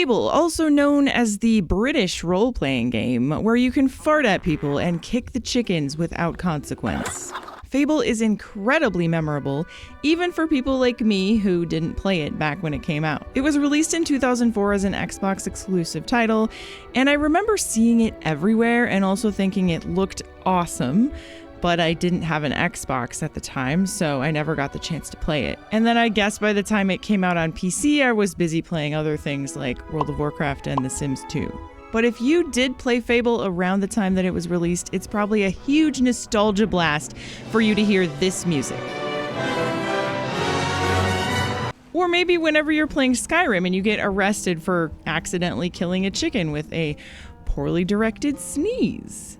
Fable, also known as the British role-playing game, where you can fart at people and kick the chickens without consequence. Fable is incredibly memorable, even for people like me who didn't play it back when it came out. It was released in 2004 as an Xbox exclusive title, and I remember seeing it everywhere and also thinking it looked awesome, but I didn't have an Xbox at the time, so I never got the chance to play it. And then I guess by the time it came out on PC, I was busy playing other things like World of Warcraft and The Sims 2. But if you did play Fable around the time that it was released, it's probably a huge nostalgia blast for you to hear this music. Or maybe whenever you're playing Skyrim and you get arrested for accidentally killing a chicken with a poorly directed sneeze.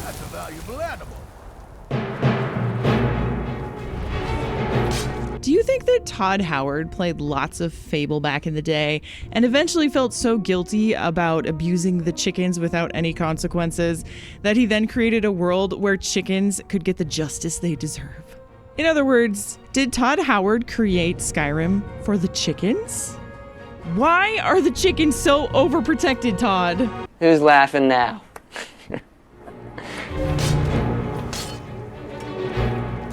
That's a valuable animal. Do you think that Todd Howard played lots of Fable back in the day and eventually felt so guilty about abusing the chickens without any consequences that he then created a world where chickens could get the justice they deserve? In other words, did Todd Howard create Skyrim for the chickens? Why are the chickens so overprotected, Todd? Who's laughing now?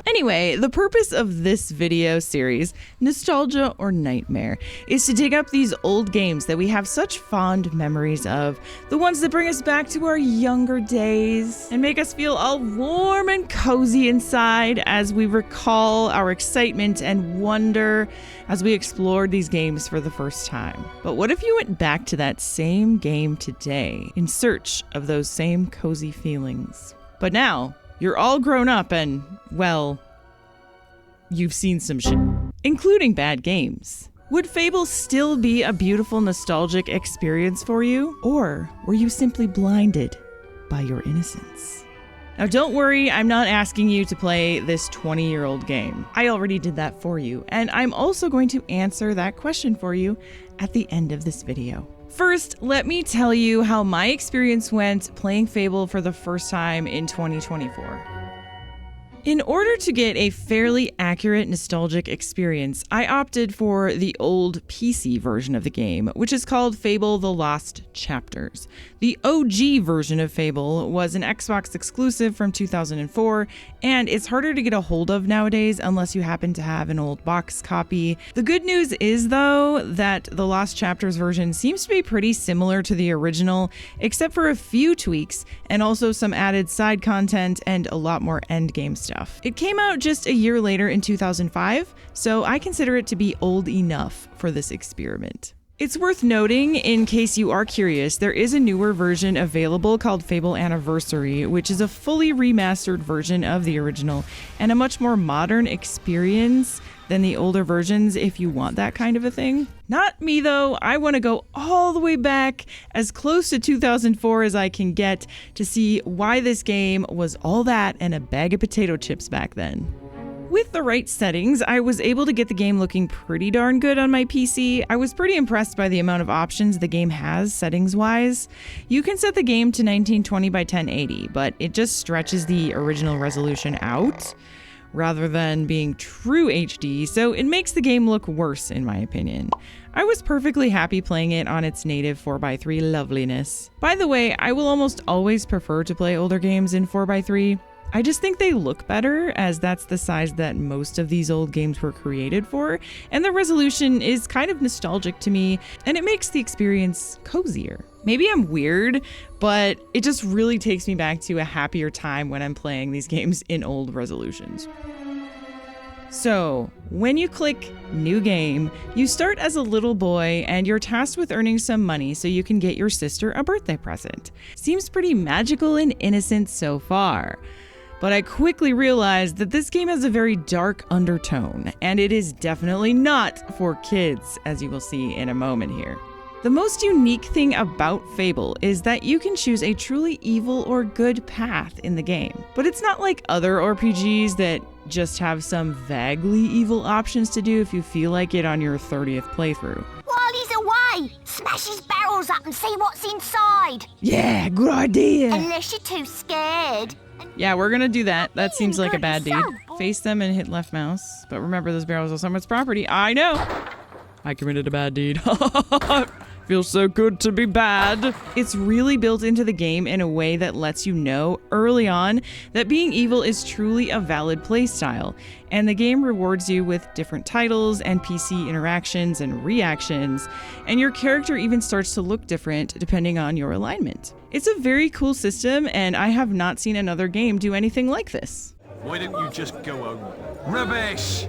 Anyway, the purpose of this video series, Nostalgia or Nightmare, is to dig up these old games that we have such fond memories of, the ones that bring us back to our younger days, and make us feel all warm and cozy inside as we recall our excitement and wonder as we explored these games for the first time. But what if you went back to that same game today in search of those same cozy feelings? But now, you're all grown up and, well, you've seen some shit, including bad games. Would Fable still be a beautiful nostalgic experience for you? Or were you simply blinded by your innocence? Now don't worry, I'm not asking you to play this 20-year-old game. I already did that for you, and I'm also going to answer that question for you at the end of this video. First, let me tell you how my experience went playing Fable for the first time in 2024. In order to get a fairly accurate nostalgic experience, I opted for the old PC version of the game, which is called Fable: The Lost Chapters. The OG version of Fable was an Xbox exclusive from 2004, and it's harder to get a hold of nowadays unless you happen to have an old box copy. The good news is, though, that the Lost Chapters version seems to be pretty similar to the original, except for a few tweaks and also some added side content and a lot more endgame stuff. It came out just a year later in 2005, so I consider it to be old enough for this experiment. It's worth noting, in case you are curious, there is a newer version available called Fable Anniversary, which is a fully remastered version of the original and a much more modern experience than the older versions if you want that kind of a thing. Not me though, I want to go all the way back as close to 2004 as I can get to see why this game was all that and a bag of potato chips back then. With the right settings, I was able to get the game looking pretty darn good on my PC. I was pretty impressed by the amount of options the game has settings-wise. You can set the game to 1920 by 1080, but it just stretches the original resolution out rather than being true HD, so it makes the game look worse in my opinion. I was perfectly happy playing it on its native 4x3 loveliness. By the way, I will almost always prefer to play older games in 4x3. I just think they look better, as that's the size that most of these old games were created for, and the resolution is kind of nostalgic to me, and it makes the experience cozier. Maybe I'm weird, but it just really takes me back to a happier time when I'm playing these games in old resolutions. So, when you click New Game, you start as a little boy and you're tasked with earning some money so you can get your sister a birthday present. Seems pretty magical and innocent so far. But I quickly realized that this game has a very dark undertone, and it is definitely not for kids, as you will see in a moment here. The most unique thing about Fable is that you can choose a truly evil or good path in the game. But it's not like other RPGs that just have some vaguely evil options to do if you feel like it on your 30th playthrough. Wally's a Hey, smash his barrels up and see what's inside. Yeah, good idea. Unless you're too scared. Yeah, we're gonna do that. That seems like a bad deed. Face them and hit left mouse. But remember, those barrels are someone's property. I know. I committed a bad deed. Feels so good to be bad. It's really built into the game in a way that lets you know early on that being evil is truly a valid playstyle. And the game rewards you with different titles, NPC interactions, and reactions. And your character even starts to look different depending on your alignment. It's a very cool system, and I have not seen another game do anything like this. Why don't you just go home? Rubbish!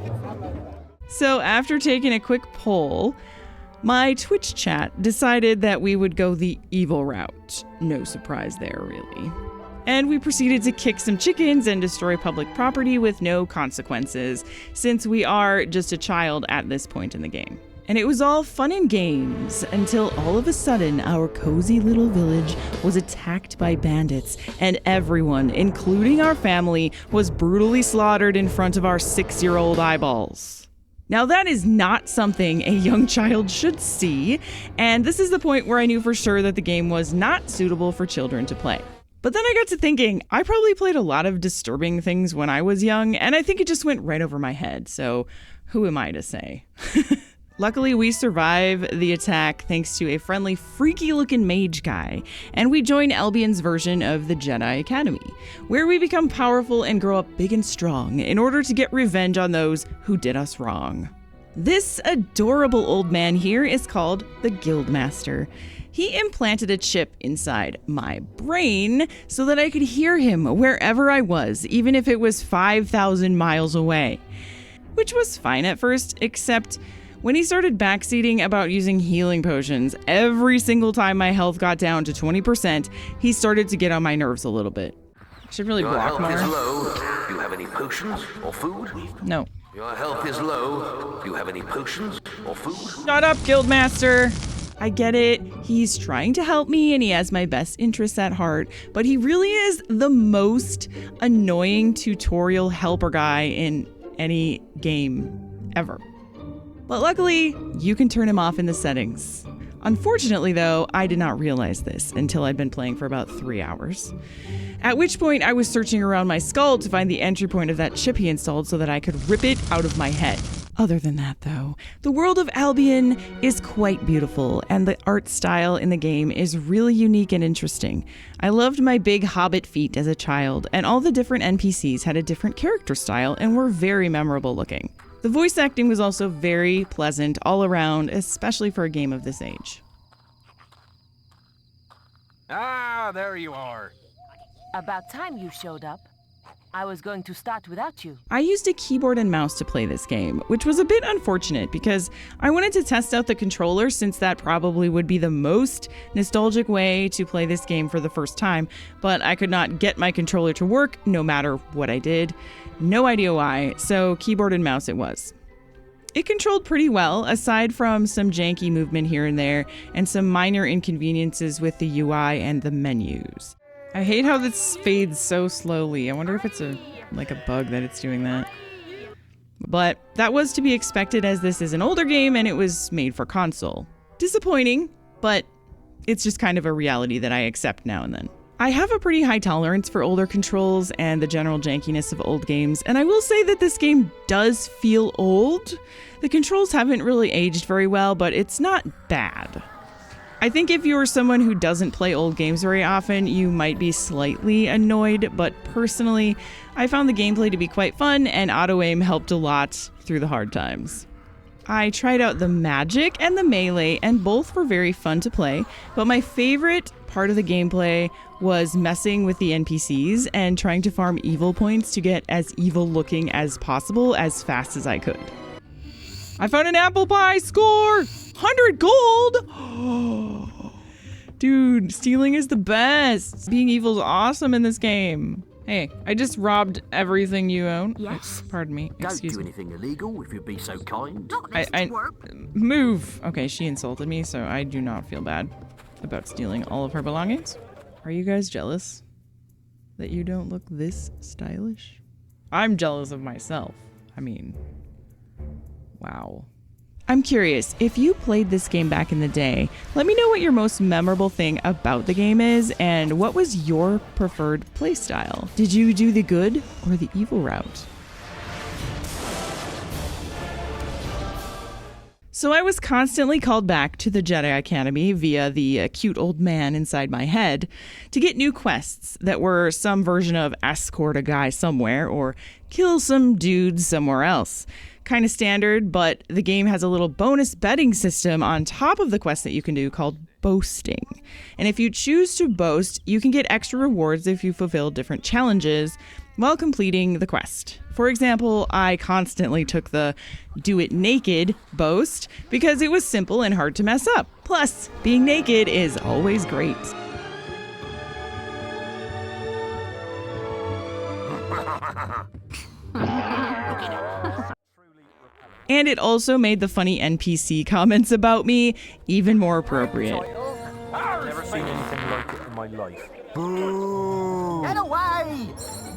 So after taking a quick poll, my Twitch chat decided that we would go the evil route. No surprise there, really. And we proceeded to kick some chickens and destroy public property with no consequences, since we are just a child at this point in the game. And it was all fun and games until all of a sudden our cozy little village was attacked by bandits, and everyone, including our family, was brutally slaughtered in front of our 6-year-old eyeballs. Now that is not something a young child should see, and this is the point where I knew for sure that the game was not suitable for children to play. But then I got to thinking, I probably played a lot of disturbing things when I was young, and I think it just went right over my head, so who am I to say? Luckily, we survive the attack thanks to a friendly, freaky-looking mage guy, and we join Albion's version of the Jedi Academy, where we become powerful and grow up big and strong in order to get revenge on those who did us wrong. This adorable old man here is called the Guildmaster. He implanted a chip inside my brain so that I could hear him wherever I was, even if it was 5,000 miles away. Which was fine at first, except when he started backseating about using healing potions, every single time my health got down to 20%, he started to get on my nerves a little bit. I should really block more. Your health is low. Do you have any potions or food? No. Your health is low. Do you have any potions or food? Shut up, Guildmaster! I get it. He's trying to help me and he has my best interests at heart, but he really is the most annoying tutorial helper guy in any game ever. But luckily, you can turn him off in the settings. Unfortunately, though, I did not realize this until I'd been playing for about 3 hours. At which point, I was searching around my skull to find the entry point of that chip he installed so that I could rip it out of my head. Other than that, though, the world of Albion is quite beautiful, and the art style in the game is really unique and interesting. I loved my big hobbit feet as a child, and all the different NPCs had a different character style and were very memorable looking. The voice acting was also very pleasant all around, especially for a game of this age. Ah, there you are. About time you showed up. I was going to start without you. I used a keyboard and mouse to play this game, which was a bit unfortunate because I wanted to test out the controller since that probably would be the most nostalgic way to play this game for the first time, but I could not get my controller to work no matter what I did. No idea why, so keyboard and mouse it was. It controlled pretty well, aside from some janky movement here and there, and some minor inconveniences with the UI and the menus. I hate how this fades so slowly. I wonder if it's a bug that it's doing that. But that was to be expected as this is an older game and it was made for console. Disappointing, but it's just kind of a reality that I accept now and then. I have a pretty high tolerance for older controls and the general jankiness of old games, and I will say that this game does feel old. The controls haven't really aged very well, but it's not bad. I think if you're someone who doesn't play old games very often, you might be slightly annoyed, but personally, I found the gameplay to be quite fun, and auto-aim helped a lot through the hard times. I tried out the magic and the melee, and both were very fun to play, but my favorite part of the gameplay was messing with the NPCs and trying to farm evil points to get as evil looking as possible as fast as I could. I found an apple pie! Score! 100 gold! Dude, stealing is the best! Being evil is awesome in this game. Hey, I just robbed everything you own. Yes. Pardon me. Excuse Don't me. do anything illegal if you'd be so kind. Not this I work. move. Okay, she insulted me, so I do not feel bad about stealing all of her belongings. Are you guys jealous that you don't look this stylish? I'm jealous of myself. I mean, wow. I'm curious, if you played this game back in the day, let me know what your most memorable thing about the game is and what was your preferred playstyle. Did you do the good or the evil route? So I was constantly called back to the Jedi Academy via the cute old man inside my head to get new quests that were some version of escort a guy somewhere or kill some dudes somewhere else. Kind of standard, but the game has a little bonus betting system on top of the quest that you can do called boasting. And if you choose to boast, you can get extra rewards if you fulfill different challenges while completing the quest. For example, I constantly took the do it naked boast because it was simple and hard to mess up. Plus, being naked is always great. And it also made the funny NPC comments about me even more appropriate. I've never seen anything like it in my life. Get away!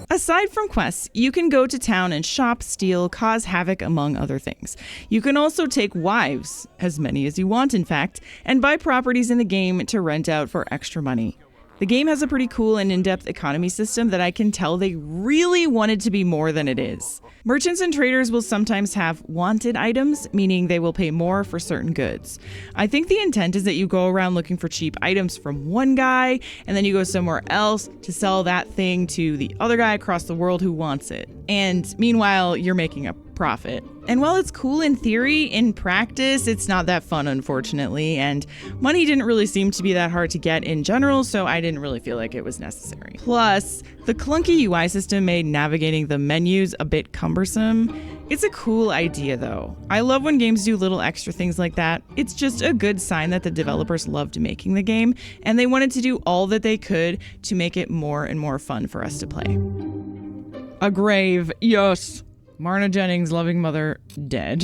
Aside from quests, you can go to town and shop, steal, cause havoc, among other things. You can also take wives, as many as you want in fact, and buy properties in the game to rent out for extra money. The game has a pretty cool and in-depth economy system that I can tell they really wanted to be more than it is. Merchants and traders will sometimes have wanted items, meaning they will pay more for certain goods. I think the intent is that you go around looking for cheap items from one guy, and then you go somewhere else to sell that thing to the other guy across the world who wants it. And meanwhile, you're making a profit. And while it's cool in theory, in practice, it's not that fun, unfortunately, and money didn't really seem to be that hard to get in general, so I didn't really feel like it was necessary. Plus, the clunky UI system made navigating the menus a bit cumbersome. It's a cool idea, though. I love when games do little extra things like that. It's just a good sign that the developers loved making the game, and they wanted to do all that they could to make it more and more fun for us to play. A grave, yes. Marna Jennings' loving mother, dead.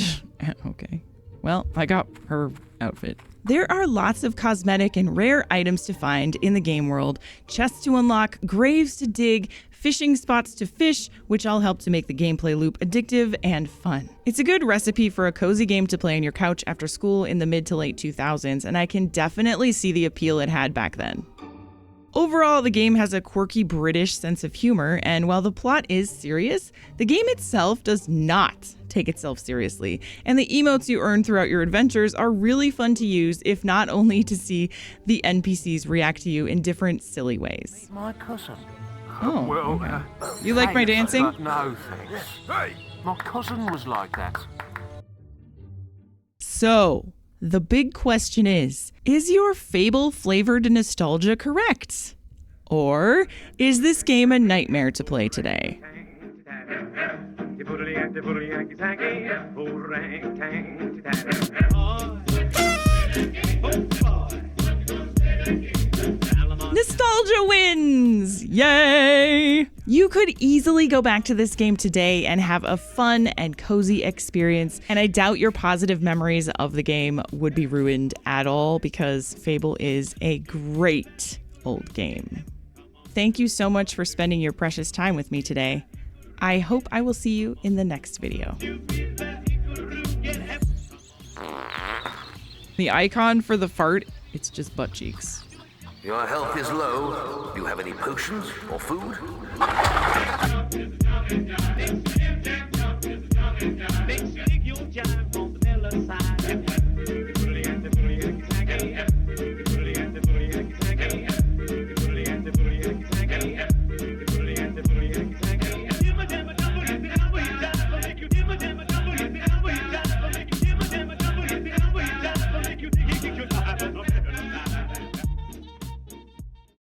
Okay. Well, I got her outfit. There are lots of cosmetic and rare items to find in the game world, chests to unlock, graves to dig, fishing spots to fish, which all help to make the gameplay loop addictive and fun. It's a good recipe for a cozy game to play on your couch after school in the mid to late 2000s, and I can definitely see the appeal it had back then. Overall, the game has a quirky British sense of humor, and while the plot is serious, the game itself does not take itself seriously, and the emotes you earn throughout your adventures are really fun to use, if not only to see the NPCs react to you in different silly ways. My cousin. Oh, Well, you like my dancing? No, thanks. hey! My cousin was like that. So, the big question is your Fable-flavored nostalgia correct? Or is this game a nightmare to play today? Nostalgia wins! Yay! You could easily go back to this game today and have a fun and cozy experience, and I doubt your positive memories of the game would be ruined at all because Fable is a great old game. Thank you so much for spending your precious time with me today. I hope I will see you in the next video. The icon for the fart, it's just butt cheeks. Your health is low. Do you have any potions or food? Big your jive.